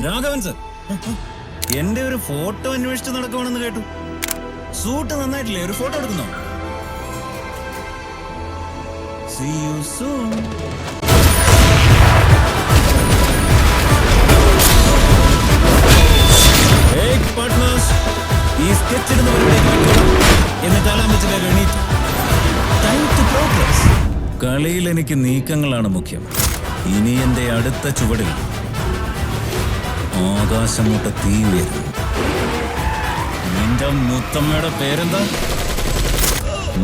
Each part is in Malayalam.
രാഘവൻ സർ, എന്റെ ഒരു ഫോട്ടോ അന്വേഷിച്ച് നടക്കുവാണെന്ന് കേട്ടു. സൂട്ട് നന്നായിട്ടില്ലേ? ഒരു ഫോട്ടോ എടുക്കുന്നോ? See you soon. Hey partners, ഈ സ്കെച്ച് ഇടുന്നവരുടെ എന്നിട്ട് ആലാമിച്ചിട്ട് എണീറ്റ്. Time to progress. കളിയിൽ എനിക്ക് നീക്കങ്ങളാണ് മുഖ്യം. ഇനി എന്റെ അടുത്ത ചുവടിൽ ആകാശമൂട്ട തീ ഉയരും. നിന്റെ മുത്തമ്മയുടെ പേരെന്താ?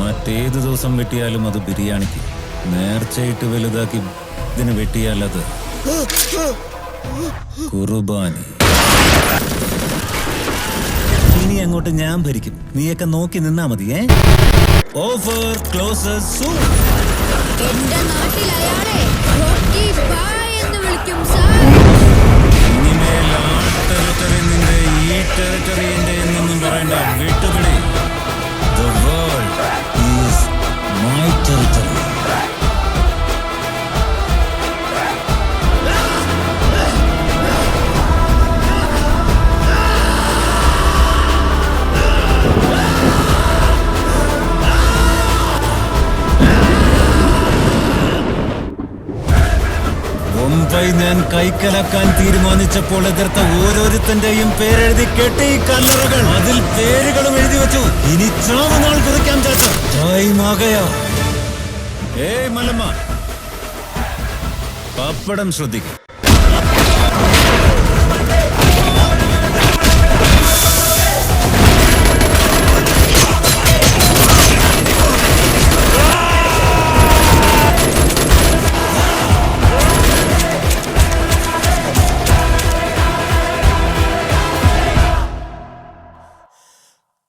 മറ്റേത് ദിവസം വെട്ടിയാലും അത് ബിരിയാണിക്ക്, നേർച്ചയിട്ട് വലുതാക്കി ഇതിന് വെട്ടിയാലത് കുർബാനി. ഇനി അങ്ങോട്ട് ഞാൻ ഭരിക്കും, നീയൊക്കെ നോക്കി നിന്നാ മതി. Offer closes soon. എന്റെ നാട്ടിൽ അയാളെ റോക്കി ബായ് എന്ന് വിളിക്കും സാർ. ഇനിമേൽ ആ ടെറിട്ടറി നിന്റെ, ഈ ടെറിട്ടറി എന്റെ എന്നൊന്നും പറയണ്ട. വിട്ടുപിടി. The world is my territory. Mumbai ഞാൻ കൈക്കലാക്കാൻ തീരുമാനിച്ചപ്പോൾ എതിർത്ത ഓരോരുത്തന്റെയും പേരെഴുതി കെട്ടി കല്ലറകൾ, അതിൽ പേരുകളും എഴുതി വെച്ചു. ഇനി ചാവുനാൾ കുറിക്കാൻ ചേച്ച ടൈമാകയാ. മലമ്മ, പപ്പടം ശ്രദ്ധിക്കും.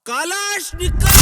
Kalashnikov!